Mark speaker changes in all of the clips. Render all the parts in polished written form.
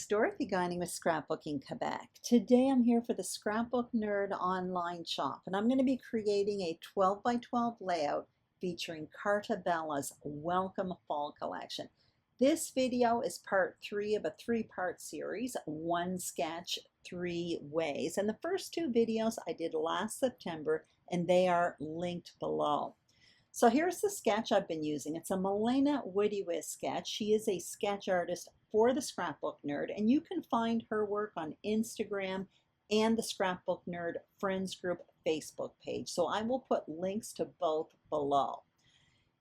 Speaker 1: Dorothy Guining with Scrapbooking Quebec. Today I'm here for the Scrapbook Nerd online shop, and I'm going to be creating a 12 by 12 layout featuring Carta Welcome Fall Collection. This video is part 3 of a 3-part series, one sketch, 3 ways. And the first 2 videos I did last September, and they are linked below. So here's the sketch I've been using. It's a Milena Woodywiz sketch. She is a sketch artist for the Scrapbook Nerd, and you can find her work on Instagram and the Scrapbook Nerd Friends Group Facebook page. So I will put links to both below.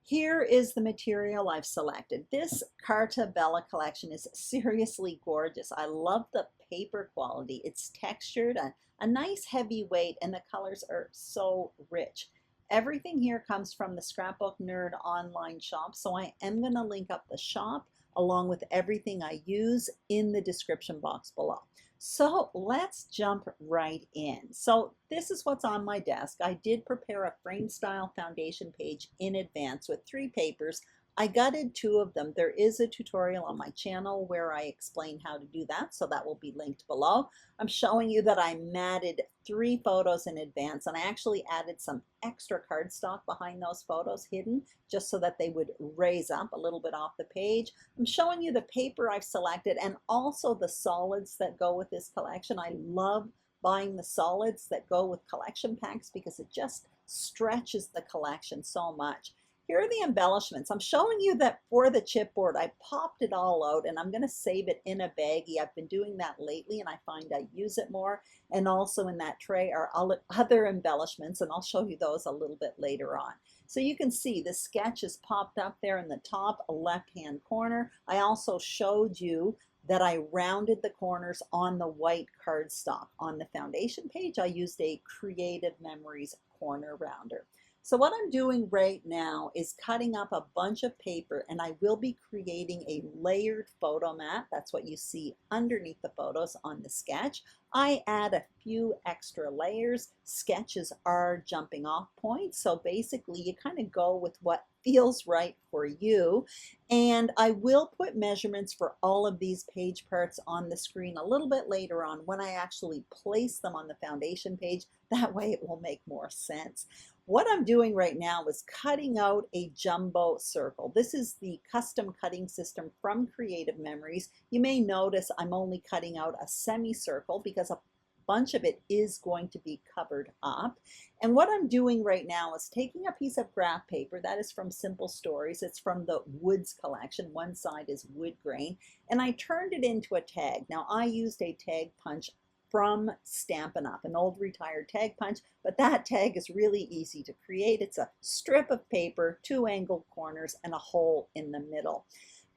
Speaker 1: Here is the material I've selected. This Carta collection is seriously gorgeous. I love the paper quality. It's textured, a nice heavy weight, and the colors are so rich. Everything here comes from the Scrapbook Nerd online shop, so I am going to link up the shop along with everything I use in the description box below. So let's jump right in. So this is what's on my desk. I did prepare a frame style foundation page in advance with 3 papers. I gutted 2 of them. There is a tutorial on my channel where I explain how to do that, so that will be linked below. I'm showing you that I matted 3 photos in advance, and I actually added some extra cardstock behind those photos hidden just so that they would raise up a little bit off the page. I'm showing you the paper I've selected and also the solids that go with this collection. I love buying the solids that go with collection packs because it just stretches the collection so much. Here are the embellishments. I'm showing you that for the chipboard, I popped it all out and I'm going to save it in a baggie. I've been doing that lately and I find I use it more. And also in that tray are other embellishments, and I'll show you those a little bit later on. So you can see the sketch is popped up there in the top left-hand corner. I also showed you that I rounded the corners on the white cardstock. On the foundation page, I used a Creative Memories corner rounder. So what I'm doing right now is cutting up a bunch of paper, and I will be creating a layered photo mat. That's what you see underneath the photos on the sketch. I add a few extra layers. Sketches are jumping off points, so basically you kind of go with what feels right for you. And I will put measurements for all of these page parts on the screen a little bit later on when I actually place them on the foundation page. That way it will make more sense. What I'm doing right now is cutting out a jumbo circle. This is the custom cutting system from Creative Memories. You may notice I'm only cutting out a semicircle because a bunch of it is going to be covered up. And what I'm doing right now is taking a piece of graph paper that is from Simple Stories. It's from the Woods collection. One side is wood grain, and I turned it into a tag. Now I used a tag punch from Stampin' Up, an old retired tag punch, but that tag is really easy to create. It's a strip of paper, 2 angled corners, and a hole in the middle.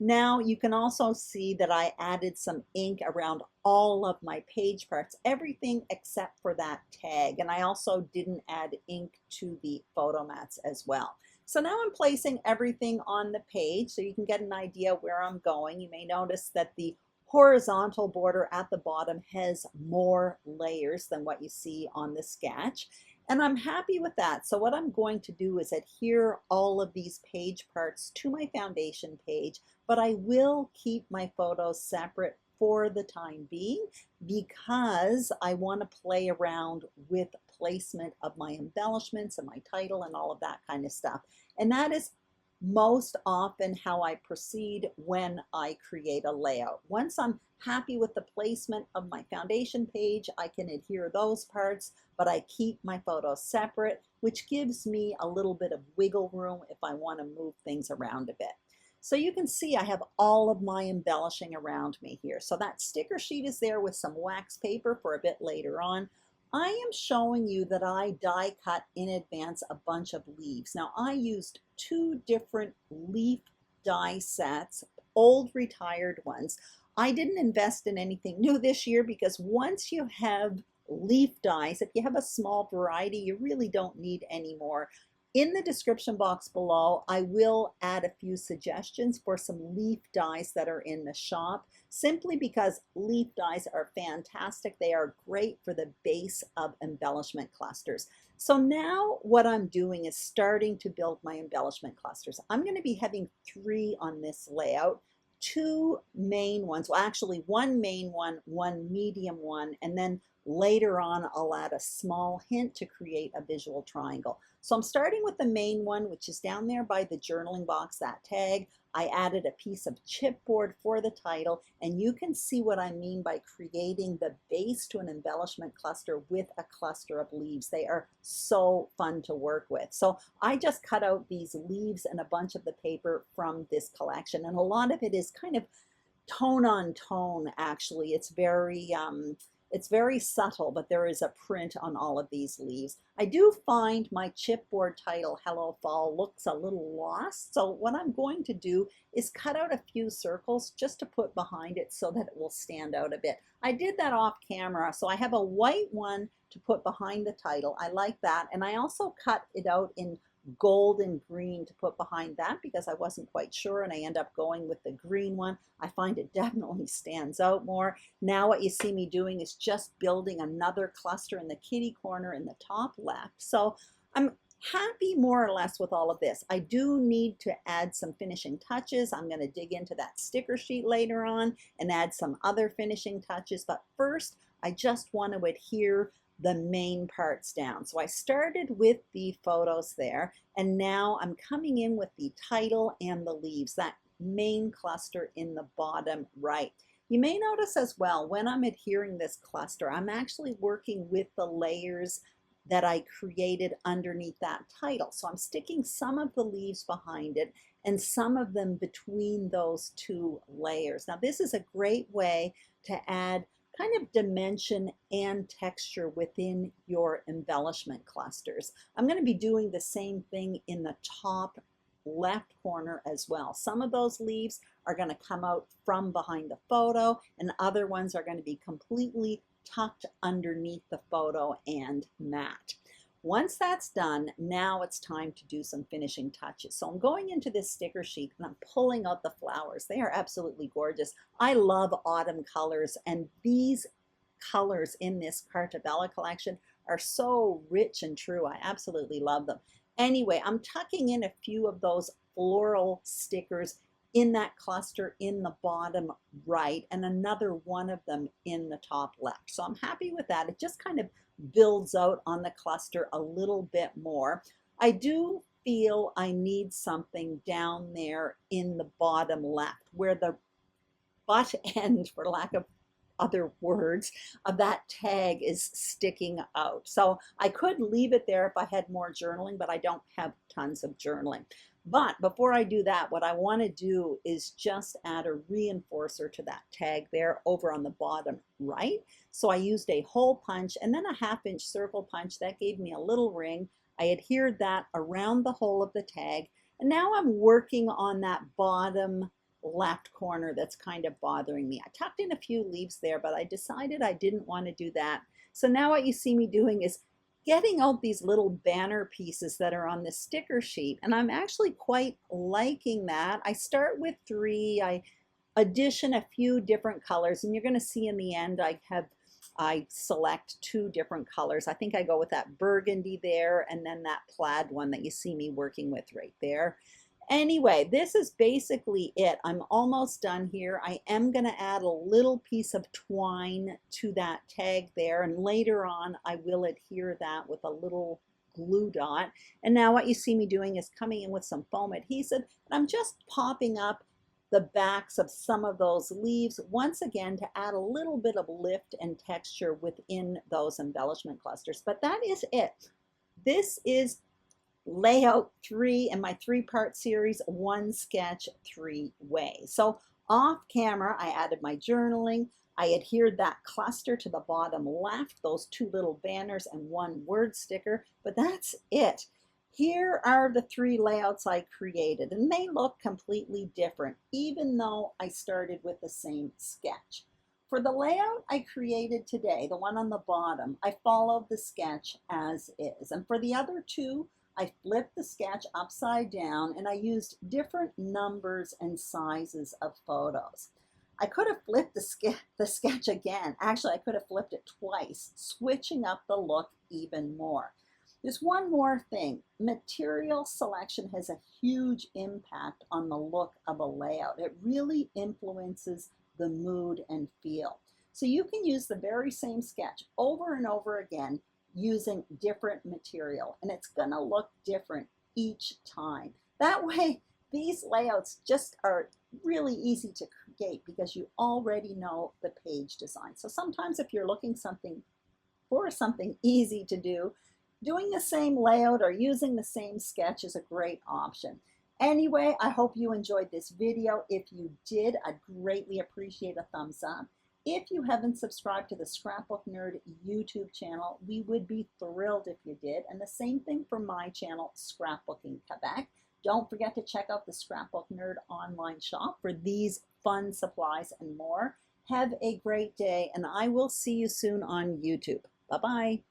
Speaker 1: Now you can also see that I added some ink around all of my page parts, everything except for that tag, and I also didn't add ink to the photo mats as well. So now I'm placing everything on the page so you can get an idea where I'm going. You may notice that the horizontal border at the bottom has more layers than what you see on the sketch, and I'm happy with that. So what I'm going to do is adhere all of these page parts to my foundation page, but I will keep my photos separate for the time being because I want to play around with placement of my embellishments and my title and all of that kind of stuff. And that is most often how I proceed when I create a layout. Once I'm happy with the placement of my foundation page, I can adhere those parts, but I keep my photos separate, which gives me a little bit of wiggle room if I want to move things around a bit. So you can see I have all of my embellishing around me here. So that sticker sheet is there with some wax paper for a bit later on. I am showing you that I die cut in advance a bunch of leaves. Now I used 2 different leaf die sets, old retired ones. I didn't invest in anything new this year because once you have leaf dies, if you have a small variety, you really don't need any more. In the description box below, I will add a few suggestions for some leaf dies that are in the shop, simply because leaf dies are fantastic. They are great for the base of embellishment clusters. So now what I'm doing is starting to build my embellishment clusters. I'm going to be having 3 on this layout. two main ones, well actually one main one medium one, and then later on I'll add a small hint to create a visual triangle. So I'm starting with the main one, which is down there by the journaling box, that tag. I added a piece of chipboard for the title, and you can see what I mean by creating the base to an embellishment cluster with a cluster of leaves. They are so fun to work with. So I just cut out these leaves and a bunch of the paper from this collection, and a lot of it is kind of tone on tone. Actually, it's very subtle, but there is a print on all of these leaves. I do find my chipboard title, Hello Fall, looks a little lost. So what I'm going to do is cut out a few circles just to put behind it so that it will stand out a bit. I did that off camera, so I have a white one to put behind the title. I like that. And I also cut it out in gold and green to put behind that because I wasn't quite sure, and I end up going with the green one. I find it definitely stands out more. Now what you see me doing is just building another cluster in the kitty corner in the top left. So I'm happy more or less with all of this. I do need to add some finishing touches. I'm going to dig into that sticker sheet later on and add some other finishing touches, but first I just want to adhere the main parts down. So I started with the photos there, and now I'm coming in with the title and the leaves, that main cluster in the bottom right. You may notice as well, when I'm adhering this cluster, I'm actually working with the layers that I created underneath that title. So I'm sticking some of the leaves behind it and some of them between those two layers. Now this is a great way to add kind of dimension and texture within your embellishment clusters. I'm going to be doing the same thing in the top left corner as well. Some of those leaves are going to come out from behind the photo, and other ones are going to be completely tucked underneath the photo and matte. Once that's done, now it's time to do some finishing touches. So I'm going into this sticker sheet and I'm pulling out the flowers. They are absolutely gorgeous. I love autumn colors, and these colors in this Carta Bella collection are so rich and true. I absolutely love them. Anyway, I'm tucking in a few of those floral stickers in that cluster in the bottom right, and another one of them in the top left. So I'm happy with that. It just kind of builds out on the cluster a little bit more. I do feel I need something down there in the bottom left where the butt end, for lack of other words, of that tag is sticking out. So I could leave it there if I had more journaling, but I don't have tons of journaling. But before I do that, what I want to do is just add a reinforcer to that tag there over on the bottom right. So I used a hole punch and then a 1/2-inch circle punch. That gave me a little ring. I adhered that around the hole of the tag. And now I'm working on that bottom left corner that's kind of bothering me. I tucked in a few leaves there, but I decided I didn't want to do that. So now what you see me doing is getting out these little banner pieces that are on the sticker sheet, and I'm actually quite liking that. I start with 3, I addition a few different colors, and you're going to see in the end I select 2 different colors. I think I go with that burgundy there and then that plaid one that you see me working with right there. Anyway, this is basically it. I'm almost done here. I am going to add a little piece of twine to that tag there, and later on I will adhere that with a little glue dot. And now what you see me doing is coming in with some foam adhesive, and I'm just popping up the backs of some of those leaves once again to add a little bit of lift and texture within those embellishment clusters. But that is it. This is layout 3 in my 3-part series, 1 sketch 3 ways. So off camera I added my journaling, I adhered that cluster to the bottom left, those 2 little banners and 1 word sticker, but that's it. Here are the 3 layouts I created, and they look completely different even though I started with the same sketch. For the layout I created today, the one on the bottom, I followed the sketch as is, and for the other 2 I flipped the sketch upside down and I used different numbers and sizes of photos. I could have flipped the sketch again. Actually, I could have flipped it twice, switching up the look even more. There's one more thing. Material selection has a huge impact on the look of a layout. It really influences the mood and feel. So you can use the very same sketch over and over again using different material, and it's going to look different each time. That way, these layouts just are really easy to create because you already know the page design. So sometimes if you're looking for something easy to do, doing the same layout or using the same sketch is a great option. Anyway, I hope you enjoyed this video. If you did, I'd greatly appreciate a thumbs up. If you haven't subscribed to the Scrapbook Nerd YouTube channel, we would be thrilled if you did. And the same thing for my channel, Scrapbooking Quebec. Don't forget to check out the Scrapbook Nerd online shop for these fun supplies and more. Have a great day, and I will see you soon on YouTube. Bye-bye.